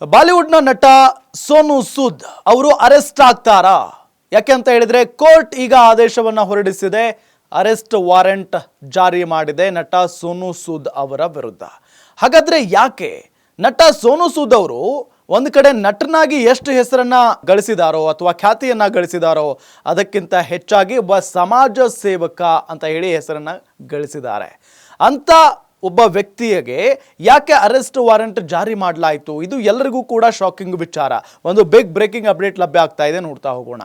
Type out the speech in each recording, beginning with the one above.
ಬಾಲಿವುಡ್ನ ನಟ ಸೋನು ಸೂದ್ ಅವರು ಅರೆಸ್ಟ್ ಆಗ್ತಾರಾ? ಯಾಕೆ ಅಂತ ಹೇಳಿದ್ರೆ ಕೋರ್ಟ್ ಈಗ ಆದೇಶವನ್ನ ಹೊರಡಿಸಿದೆ. ಅರೆಸ್ಟ್ ವಾರೆಂಟ್ ಜಾರಿ ಮಾಡಿದೆ ನಟ ಸೋನು ಸೂದ್ ಅವರ ವಿರುದ್ಧ. ಹಾಗಾದ್ರೆ ಯಾಕೆ ನಟ ಸೋನು ಸೂದ್ ಅವರು ಒಂದು ಕಡೆ ನಟನಾಗಿ ಎಷ್ಟು ಹೆಸರನ್ನ ಗಳಿಸಿದಾರೋ ಅಥವಾ ಖ್ಯಾತಿಯನ್ನ ಗಳಿಸಿದಾರೋ ಅದಕ್ಕಿಂತ ಹೆಚ್ಚಾಗಿ ಒಬ್ಬ ಸಮಾಜ ಸೇವಕ ಅಂತ ಹೇಳಿ ಹೆಸರನ್ನ ಗಳಿಸಿದ್ದಾರೆ. ಅಂತ ಒಬ್ಬ ವ್ಯಕ್ತಿಗೆ ಯಾಕೆ ಅರೆಸ್ಟ್ ವಾರೆಂಟ್ ಜಾರಿ ಮಾಡಲಾಯಿತು? ಇದು ಎಲ್ಲರಿಗೂ ಕೂಡ ಶಾಕಿಂಗ್ ವಿಚಾರ. ಒಂದು ಬಿಗ್ ಬ್ರೇಕಿಂಗ್ ಅಪ್ಡೇಟ್ ಲಭ್ಯ ಆಗ್ತಾ ಇದೆ, ನೋಡ್ತಾ ಹೋಗೋಣ.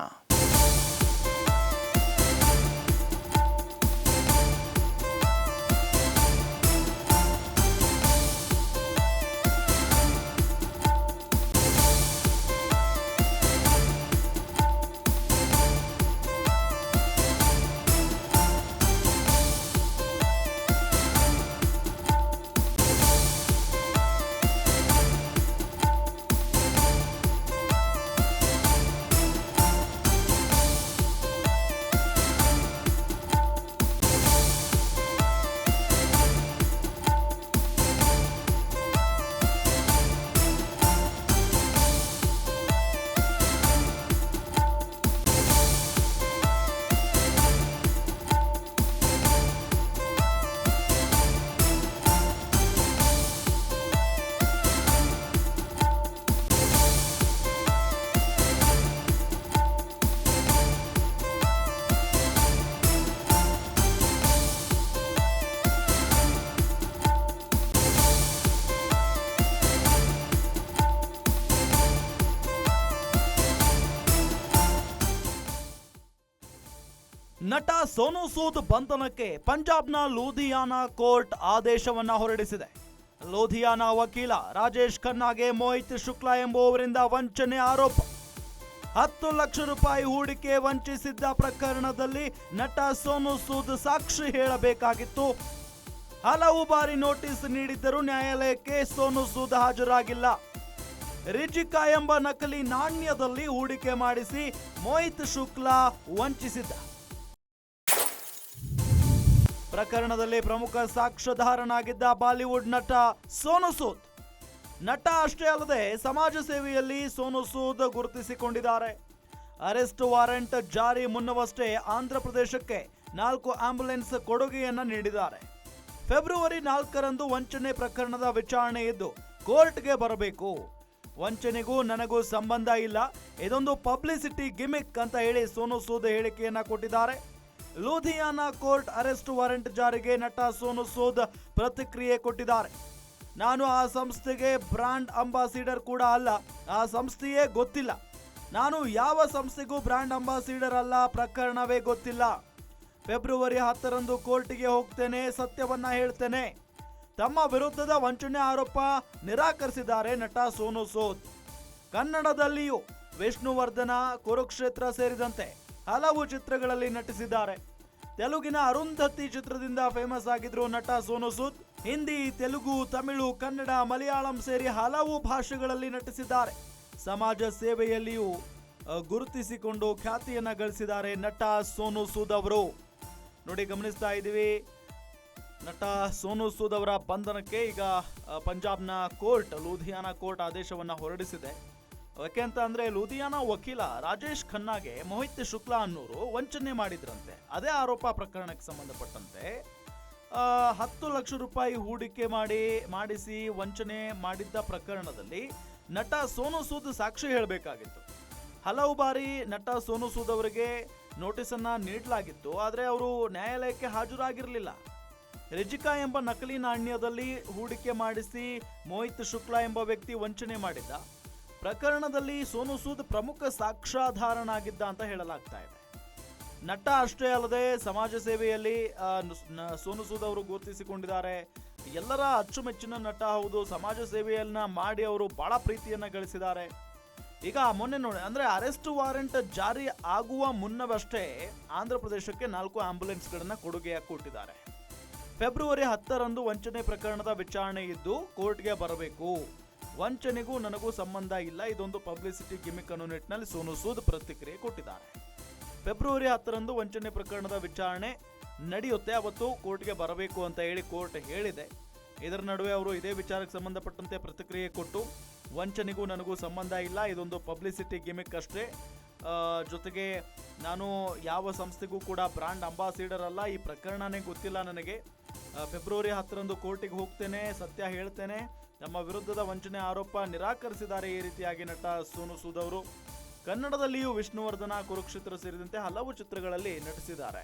ನಟ ಸೋನು ಸೂದ್ ಬಂಧನಕ್ಕೆ ಪಂಜಾಬ್ನ ಲೂಧಿಯಾನಾ ಕೋರ್ಟ್ ಆದೇಶವನ್ನ ಹೊರಡಿಸಿದೆ. ಲೂಧಿಯಾನಾ ವಕೀಲ ರಾಜೇಶ್ ಖನ್ನಾಗೆ ಮೋಹಿತ್ ಶುಕ್ಲಾ ಎಂಬುವವರಿಂದ ವಂಚನೆ ಆರೋಪ. 10 ಲಕ್ಷ ರೂಪಾಯಿ ಹೂಡಿಕೆ ವಂಚಿಸಿದ್ದ ಪ್ರಕರಣದಲ್ಲಿ ನಟ ಸೋನು ಸೂದ್ ಸಾಕ್ಷಿ ಹೇಳಬೇಕಾಗಿತ್ತು. ಹಲವು ಬಾರಿ ನೋಟಿಸ್ ನೀಡಿದ್ದರೂ ನ್ಯಾಯಾಲಯಕ್ಕೆ ಸೋನು ಸೂದ್ ಹಾಜರಾಗಿಲ್ಲ. ರಿಜಿಕಾ ಎಂಬ ನಕಲಿ ನಾಣ್ಯದಲ್ಲಿ ಹೂಡಿಕೆ ಮಾಡಿಸಿ ಮೋಹಿತ್ ಶುಕ್ಲಾ ವಂಚಿಸಿದ್ದ. ಪ್ರಕರಣದಲ್ಲಿ ಪ್ರಮುಖ ಸಾಕ್ಷ್ಯಧಾರನಾಗಿದ್ದ ಬಾಲಿವುಡ್ ನಟ ಸೋನು ಸೂದ್. ನಟ ಅಷ್ಟೇ ಅಲ್ಲದೆ ಸಮಾಜ ಸೇವೆಯಲ್ಲಿ ಸೋನು ಸೂದ್ ಗುರುತಿಸಿಕೊಂಡಿದ್ದಾರೆ. ಅರೆಸ್ಟ್ ವಾರೆಂಟ್ ಜಾರಿ ಮುನ್ನವಷ್ಟೇ ಆಂಧ್ರ ಪ್ರದೇಶಕ್ಕೆ 4 ಆಂಬ್ಯುಲೆನ್ಸ್ ಕೊಡುಗೆಯನ್ನ ನೀಡಿದ್ದಾರೆ. ಫೆಬ್ರವರಿ 4ರಂದು ವಂಚನೆ ಪ್ರಕರಣದ ವಿಚಾರಣೆ ಇದ್ದು ಕೋರ್ಟ್ಗೆ ಬರಬೇಕು. ವಂಚನೆಗೂ ನನಗೂ ಸಂಬಂಧ ಇಲ್ಲ, ಇದೊಂದು ಪಬ್ಲಿಸಿಟಿ ಗಿಮಿಕ್ ಅಂತ ಹೇಳಿ ಸೋನು ಸೂದ್ ಹೇಳಿಕೆಯನ್ನ ಕೊಟ್ಟಿದ್ದಾರೆ. ಲೂಧಿಯಾನಾ ಕೋರ್ಟ್ ಅರೆಸ್ಟ್ ವಾರೆಂಟ್ ಜಾರಿಗೆ ನಟ ಸೋನು ಸೂದ್ ಪ್ರತಿಕ್ರಿಯೆ ಕೊಟ್ಟಿದ್ದಾರೆ. ನಾನು ಆ ಸಂಸ್ಥೆಗೆ ಬ್ರಾಂಡ್ ಅಂಬಾಸಿಡರ್ ಕೂಡ ಅಲ್ಲ, ಆ ಸಂಸ್ಥೆಯೇ ಗೊತ್ತಿಲ್ಲ. ನಾನು ಯಾವ ಸಂಸ್ಥೆಗೂ ಬ್ರಾಂಡ್ ಅಂಬಾಸಿಡರ್ ಅಲ್ಲ, ಪ್ರಕರಣವೇ ಗೊತ್ತಿಲ್ಲ. ಫೆಬ್ರವರಿ 10ರಂದು ಕೋರ್ಟಿಗೆ ಹೋಗ್ತೇನೆ, ಸತ್ಯವನ್ನ ಹೇಳ್ತೇನೆ. ತಮ್ಮ ವಿರುದ್ಧದ ವಂಚನೆ ಆರೋಪ ನಿರಾಕರಿಸಿದ್ದಾರೆ ನಟ ಸೋನು ಸೂದ್. ಕನ್ನಡದಲ್ಲಿಯೂ ವಿಷ್ಣುವರ್ಧನ, ಕುರುಕ್ಷೇತ್ರ ಸೇರಿದಂತೆ ಹಲವು ಚಿತ್ರಗಳಲ್ಲಿ ನಟಿಸಿದ್ದಾರೆ. ತೆಲುಗಿನ ಅರುಂಧತಿ ಚಿತ್ರದಿಂದ ಫೇಮಸ್ ಆಗಿದ್ರು ನಟ ಸೋನು ಸೂದ್. ಹಿಂದಿ, ತೆಲುಗು, ತಮಿಳು, ಕನ್ನಡ, ಮಲಯಾಳಂ ಸೇರಿ ಹಲವು ಭಾಷೆಗಳಲ್ಲಿ ನಟಿಸಿದ್ದಾರೆ. ಸಮಾಜ ಸೇವೆಯಲ್ಲಿಯೂ ಗುರುತಿಸಿಕೊಂಡು ಖ್ಯಾತಿಯನ್ನ ಗಳಿಸಿದ್ದಾರೆ ನಟ ಸೋನು ಸೂದ್ ಅವರು. ನೋಡಿ, ಗಮನಿಸ್ತಾ ಇದ್ದೀವಿ, ನಟ ಸೋನು ಸೂದ್ ಅವರ ಬಂಧನಕ್ಕೆ ಈಗ ಪಂಜಾಬ್ನ ಕೋರ್ಟ್, ಲೂಧಿಯಾನಾ ಕೋರ್ಟ್ ಆದೇಶವನ್ನ ಹೊರಡಿಸಿದೆ. ಯಾಕೆ ಅಂತ ಅಂದ್ರೆ ಲೂಧಿಯಾನಾ ವಕೀಲ ರಾಜೇಶ್ ಖನ್ನಾಗೆ ಮೋಹಿತ್ ಶುಕ್ಲಾ ಅನ್ನೋರು ವಂಚನೆ ಮಾಡಿದ್ರಂತೆ. ಅದೇ ಆರೋಪ ಪ್ರಕರಣಕ್ಕೆ ಸಂಬಂಧಪಟ್ಟಂತೆ 10 ಲಕ್ಷ ರೂಪಾಯಿ ಹೂಡಿಕೆ ಮಾಡಿಸಿ ವಂಚನೆ ಮಾಡಿದ್ದ ಪ್ರಕರಣದಲ್ಲಿ ನಟ ಸೋನು ಸೂದ್ ಸಾಕ್ಷಿ ಹೇಳಬೇಕಾಗಿತ್ತು. ಹಲವು ಬಾರಿ ನಟ ಸೋನು ಸೂದ್ ಅವರಿಗೆ ನೋಟಿಸ್ ಅನ್ನ ನೀಡಲಾಗಿತ್ತು, ಆದರೆ ಅವರು ನ್ಯಾಯಾಲಯಕ್ಕೆ ಹಾಜರಾಗಿರಲಿಲ್ಲ. ರಿಜಿಕಾ ಎಂಬ ನಕಲಿ ನಾಣ್ಯದಲ್ಲಿ ಹೂಡಿಕೆ ಮಾಡಿಸಿ ಮೋಹಿತ್ ಶುಕ್ಲಾ ಎಂಬ ವ್ಯಕ್ತಿ ವಂಚನೆ ಮಾಡಿದ್ದ. ಪ್ರಕರಣದಲ್ಲಿ ಸೋನು ಸೂದ್ ಪ್ರಮುಖ ಸಾಕ್ಷ್ಯಾಧಾರನಾಗಿದ್ದ ಅಂತ ಹೇಳಲಾಗ್ತಾ ಇದೆ. ನಟ ಅಷ್ಟೇ ಅಲ್ಲದೆ ಸಮಾಜ ಸೇವೆಯಲ್ಲಿ ಸೋನು ಸೂದ್ ಅವರು ಗುರುತಿಸಿಕೊಂಡಿದ್ದಾರೆ. ಎಲ್ಲರ ಅಚ್ಚುಮೆಚ್ಚಿನ ನಟ ಹೌದು. ಸಮಾಜ ಸೇವೆಯನ್ನ ಮಾಡಿ ಅವರು ಬಹಳ ಪ್ರೀತಿಯನ್ನ ಗಳಿಸಿದ್ದಾರೆ. ಈಗ ಮೊನ್ನೆ ನೋಡಿ, ಅಂದ್ರೆ ಅರೆಸ್ಟ್ ವಾರೆಂಟ್ ಜಾರಿ ಆಗುವ ಮುನ್ನವಷ್ಟೇ ಆಂಧ್ರ ಪ್ರದೇಶಕ್ಕೆ 4 ಆಂಬ್ಯುಲೆನ್ಸ್ಗಳನ್ನ ಕೊಡುಗೆಯಾಗಿ ಕೊಟ್ಟಿದ್ದಾರೆ. ಫೆಬ್ರವರಿ 10ರಂದು ವಂಚನೆ ಪ್ರಕರಣದ ವಿಚಾರಣೆ ಇದ್ದು ಕೋರ್ಟ್ಗೆ ಬರಬೇಕು. ವಂಚನೆಗೂ ನನಗೂ ಸಂಬಂಧ ಇಲ್ಲ, ಇದೊಂದು ಪಬ್ಲಿಸಿಟಿ ಗಿಮಿಕ್ ಅನ್ನೋ ನಿಟ್ಟಿನಲ್ಲಿ ಸೋನು ಸೂದ್ ಪ್ರತಿಕ್ರಿಯೆ ಕೊಟ್ಟಿದ್ದಾರೆ. ಫೆಬ್ರವರಿ 10ರಂದು ವಂಚನೆ ಪ್ರಕರಣದ ವಿಚಾರಣೆ ನಡೆಯುತ್ತೆ, ಅವತ್ತು ಕೋರ್ಟ್ಗೆ ಬರಬೇಕು ಅಂತ ಹೇಳಿ ಕೋರ್ಟ್ ಹೇಳಿದೆ. ಇದರ ನಡುವೆ ಅವರು ಇದೇ ವಿಚಾರಕ್ಕೆ ಸಂಬಂಧಪಟ್ಟಂತೆ ಪ್ರತಿಕ್ರಿಯೆ ಕೊಟ್ಟು ವಂಚನೆಗೂ ನನಗೂ ಸಂಬಂಧ ಇಲ್ಲ, ಇದೊಂದು ಪಬ್ಲಿಸಿಟಿ ಗಿಮಿಕ್ ಅಷ್ಟೇ. ಜೊತೆಗೆ ನಾನು ಯಾವ ಸಂಸ್ಥೆಗೂ ಕೂಡ ಬ್ರ್ಯಾಂಡ್ ಅಂಬಾಸಿಡರ್ ಅಲ್ಲ, ಈ ಪ್ರಕರಣನೇ ಗೊತ್ತಿಲ್ಲ ನನಗೆ. ಫೆಬ್ರವರಿ 10ರಂದು ಕೋರ್ಟಿಗೆ ಹೋಗ್ತೇನೆ, ಸತ್ಯ ಹೇಳ್ತೇನೆ. ನಮ್ಮ ವಿರುದ್ಧದ ವಂಚನೆ ಆರೋಪ ನಿರಾಕರಿಸಿದ್ದಾರೆ ಈ ರೀತಿಯಾಗಿ ನಟ ಸೋನು ಸೂದ್ ಅವರು. ಕನ್ನಡದಲ್ಲಿಯೂ ವಿಷ್ಣುವರ್ಧನ, ಕುರುಕ್ಷೇತ್ರ ಸೇರಿದಂತೆ ಹಲವು ಚಿತ್ರಗಳಲ್ಲಿ ನಟಿಸಿದ್ದಾರೆ.